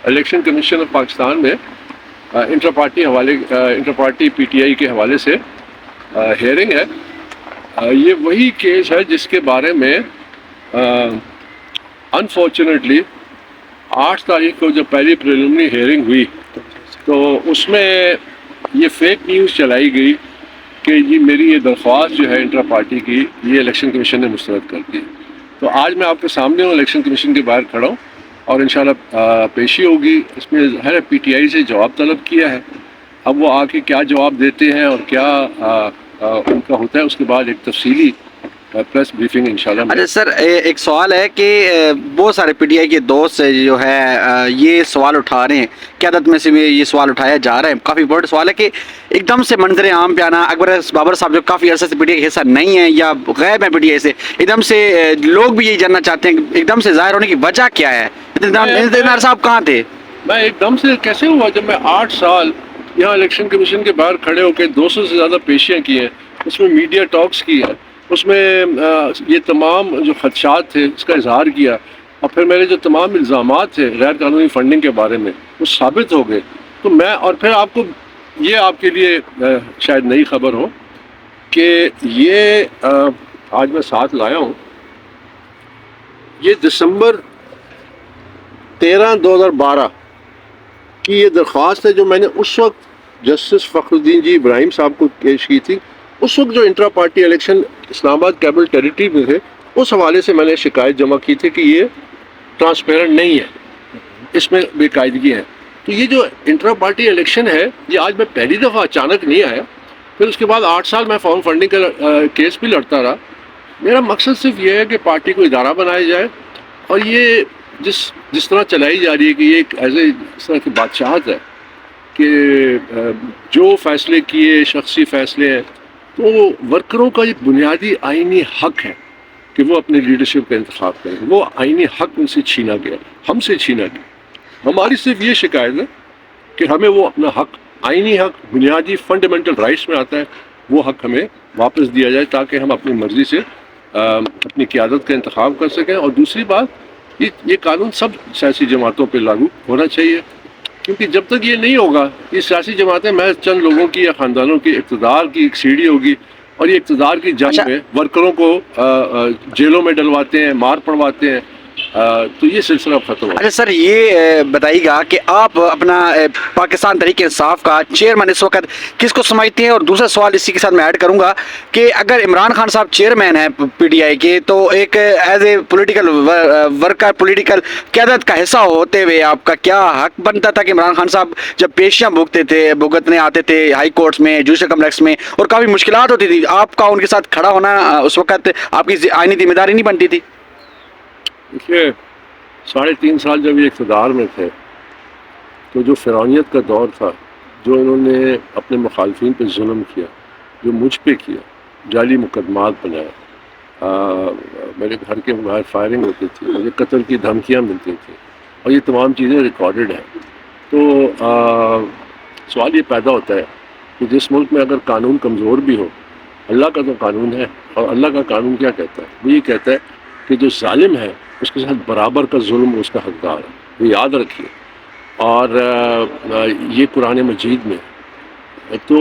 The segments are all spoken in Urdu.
الیکشن کمیشن آف پاکستان میں inter party P T I کے حوالے سے ہیئرنگ ہے. یہ وہی کیس ہے جس کے بارے میں انفارچونیٹلی 8 تاریخ کو جب پہلی پریلیمنری ہیئرنگ ہوئی تو اس میں یہ فیک نیوز چلائی گئی کہ یہ میری یہ درخواست جو ہے انٹرا پارٹی کی یہ الیکشن کمیشن نے مسترد کر دی. تو آج میں آپ کے سامنے ہوں, الیکشن کمیشن کے باہر کھڑا ہوں اور انشاءاللہ پیشی ہوگی. اس میں ظاہر پی ٹی آئی سے جواب طلب کیا ہے. اب وہ آ کے کیا جواب دیتے ہیں اور کیا ان کا ہوتا ہے, اس کے بعد ایک تفصیلی پریس بریفنگ انشاءاللہ. اچھا سر, ایک سوال ہے کہ بہت سارے پی ٹی آئی کے دوست جو ہے یہ سوال اٹھا رہے ہیں, قیادت میں سے بھی یہ سوال اٹھایا جا رہا ہے, کافی بڑا سوال ہے کہ ایک دم سے منظر عام پہ آنا. اکبر بابر صاحب جو کافی عرصے سے پی ٹی آئی کا حصہ نہیں ہے یا غائب ہیں پی ٹی آئی سے, ایک دم سے لوگ بھی یہی جاننا چاہتے ہیں ایک دم سے ظاہر ہونے کی وجہ کیا ہے. انتظار صاحب کہاں تھے؟ میں ایک دم سے کیسے ہوا جب میں 8 سال یہاں الیکشن کمیشن کے باہر کھڑے ہو کے 200 سے زیادہ پیشیاں کی ہیں, اس میں میڈیا ٹاکس کی ہے, اس میں یہ تمام جو خدشات تھے اس کا اظہار کیا, اور پھر میرے جو تمام الزامات تھے غیر قانونی فنڈنگ کے بارے میں وہ ثابت ہو گئے. تو میں اور پھر آپ کو یہ آپ کے لیے شاید نئی خبر ہو کہ یہ آج میں ساتھ لایا ہوں, یہ دسمبر 13 2012 کی یہ درخواست ہے جو میں نے اس وقت جسٹس فخر الدین جی ابراہیم صاحب کو پیش کی تھی. اس وقت جو انٹرا پارٹی الیکشن اسلام آباد کیبل ٹیریٹری میں تھے, اس حوالے سے میں نے شکایت جمع کی تھی کہ یہ ٹرانسپیرنٹ نہیں ہے, اس میں بے قاعدگی ہے. تو یہ جو انٹرا پارٹی الیکشن ہے یہ آج میں پہلی دفعہ اچانک نہیں آیا. پھر اس کے بعد 8 سال میں فارم فنڈنگ کا کیس بھی لڑتا رہا. میرا مقصد صرف یہ ہے کہ پارٹی کو ادارہ بنایا جائے, اور یہ جس طرح چلائی جا رہی ہے کہ یہ ایک اس طرح کی بادشاہت ہے کہ جو فیصلے کیے شخصی فیصلے ہیں, تو ورکروں کا ایک بنیادی آئینی حق ہے کہ وہ اپنے لیڈرشپ کا انتخاب کریں. وہ آئینی حق ان سے چھینا گیا, ہم سے چھینا گیا. ہماری صرف یہ شکایت ہے کہ ہمیں وہ اپنا حق, آئینی حق, بنیادی فنڈامنٹل رائٹس میں آتا ہے, وہ حق ہمیں واپس دیا جائے تاکہ ہم اپنی مرضی سے اپنی قیادت کا انتخاب کر سکیں. اور دوسری بات, یہ قانون سب سیاسی جماعتوں پہ لاگو ہونا چاہیے, کیونکہ جب تک یہ نہیں ہوگا یہ سیاسی جماعتیں محض چند لوگوں کی یا خاندانوں کی اقتدار کی ایک سیڑھی ہوگی, اور یہ اقتدار کی جنگ میں ورکروں کو جیلوں میں ڈلواتے ہیں, مار پڑواتے ہیں, تو یہ سلسلہ ختم ہو. اچھا سر, یہ بتائیے گا کہ آپ اپنا پاکستان تحریک انصاف کا چیئرمین اس وقت کس کو سمجھتے ہیں؟ اور دوسرا سوال اسی کے ساتھ میں ایڈ کروں گا کہ اگر عمران خان صاحب چیئرمین ہیں پی ٹی آئی کے, تو ایک as a political worker, political قیادت کا حصہ ہوتے ہوئے آپ کا کیا حق بنتا تھا کہ عمران خان صاحب جب پیشیاں بھگتنے آتے تھے ہائی کورٹس میں, جوڈیشل کمپلیکس میں, اور کافی مشکلات ہوتی تھی, آپ کا ان کے ساتھ کھڑا ہونا اس وقت آپ کی آئینی ذمہ داری نہیں بنتی تھی؟ دیکھیے 3.5 سال جب یہ اقتدار میں تھے تو جو فرعونیت کا دور تھا, جو انہوں نے اپنے مخالفین پہ ظلم کیا, جو مجھ پہ کیا, جعلی مقدمات بنائے, میرے گھر کے باہر فائرنگ ہوتی تھی, مجھے قتل کی دھمکیاں ملتی تھیں, اور یہ تمام چیزیں ریکارڈڈ ہیں. تو سوال یہ پیدا ہوتا ہے کہ جس ملک میں اگر قانون کمزور بھی ہو, اللہ کا تو قانون ہے, اور اللہ کا قانون کیا کہتا ہے؟ وہ یہ کہتا ہے کہ جو ظالم ہے اس کے ساتھ برابر کا ظلم اس کا حقدار ہے, وہ یاد رکھیے. اور یہ قرآن مجید میں تو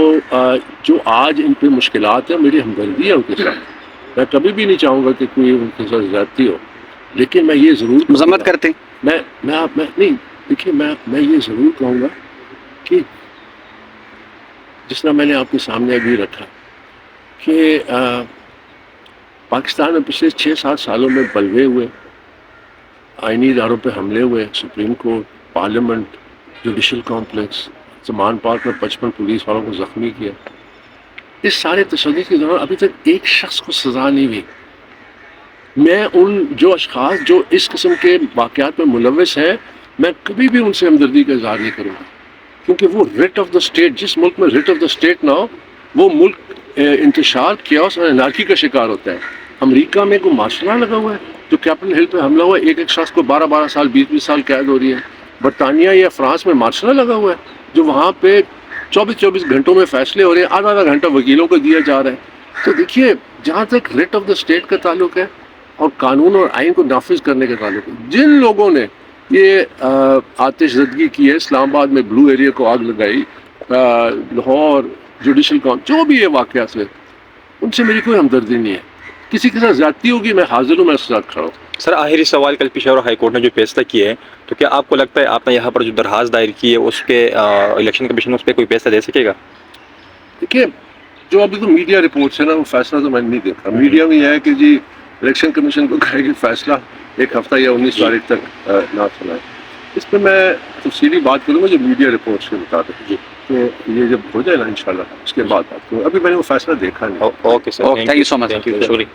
جو آج ان پہ مشکلات ہیں, میری ہمدردی ہے ان کے ساتھ, میں کبھی بھی نہیں چاہوں گا کہ کوئی ان کے ساتھ زیادتی ہو, لیکن میں یہ ضرور مذمت کرتے ہیں. میں نہیں, دیکھیے میں یہ ضرور کہوں گا کہ جس طرح میں نے آپ کے سامنے ابھی رکھا کہ پاکستان میں پچھلے 6-7 سالوں میں بلوے ہوئے, آئینی اداروں پہ حملے ہوئے, supreme court, parliament, judicial complex, سمان پارک میں 55 پولیس والوں کو زخمی کیا. اس سارے تشدد کے دوران ابھی تک ایک شخص کو سزا نہیں ہوئی. میں ان جو اشخاص جو اس قسم کے واقعات میں ملوث ہیں, میں کبھی بھی ان سے ہمدردی کا اظہار نہیں کروں گا, کیونکہ وہ ریٹ آف دا اسٹیٹ, جس ملک میں ریٹ آف دا اسٹیٹ نہ ہو وہ ملک انتشار, کیوس اور انارکی کا شکار ہوتا ہے. امریکہ میں کوئی مارشل لا لگا ہوا ہے جو کیپٹل ہل پہ حملہ ہوا ہے, ایک شخص کو 12 سال 20 سال قید ہو رہی ہے. برطانیہ یا فرانس میں مارشل لا لگا ہوا ہے جو وہاں پہ 24 گھنٹوں میں فیصلے ہو رہے ہیں, آدھا گھنٹہ وکیلوں کو دیا جا رہا ہے. تو دیکھیے جہاں تک ریٹ آف دا اسٹیٹ کا تعلق ہے اور قانون اور آئین کو نافذ کرنے کا تعلق ہے, جن لوگوں نے یہ آتش زدگی کی ہے، اسلام آباد میں بلو ایریا کو آگ لگائی، لاہور جوڈیشل جو بھی یہ واقعات ہوئے ان سے میری کوئی ہمدردی نہیں ہے. کسی کے ساتھ زیادتی ہوگی میں حاضر ہوں، میں اس کے ساتھ کھڑا ہوں. سر آخری سوال، کل پشاور ہائی کورٹ نے جو فیصلہ کیا ہے تو کیا آپ کو لگتا ہے آپ نے یہاں پر جو درخواست دائر کی ہے اس پہ الیکشن کمیشن اس پہ کوئی فیصلہ دے سکے گا؟ دیکھیے جو ابھی تو میڈیا رپورٹس ہیں نا، وہ فیصلہ تو میں نے نہیں دیکھا. میڈیا میں یہ ہے کہ جی الیکشن کمیشن کو کہے کہ فیصلہ 1 ہفتہ یا 19 تاریخ تک نہ سنائے. اس پہ میں تفصیلی بات کروں گا جو میڈیا رپورٹس کے مطابق. تو یہ جب ہو جائے نا انشاءاللہ اس کے بعد بات کروں. ابھی میں نے وہ فیصلہ دیکھا نہیں. Okay sir, thank you so much. شکریہ.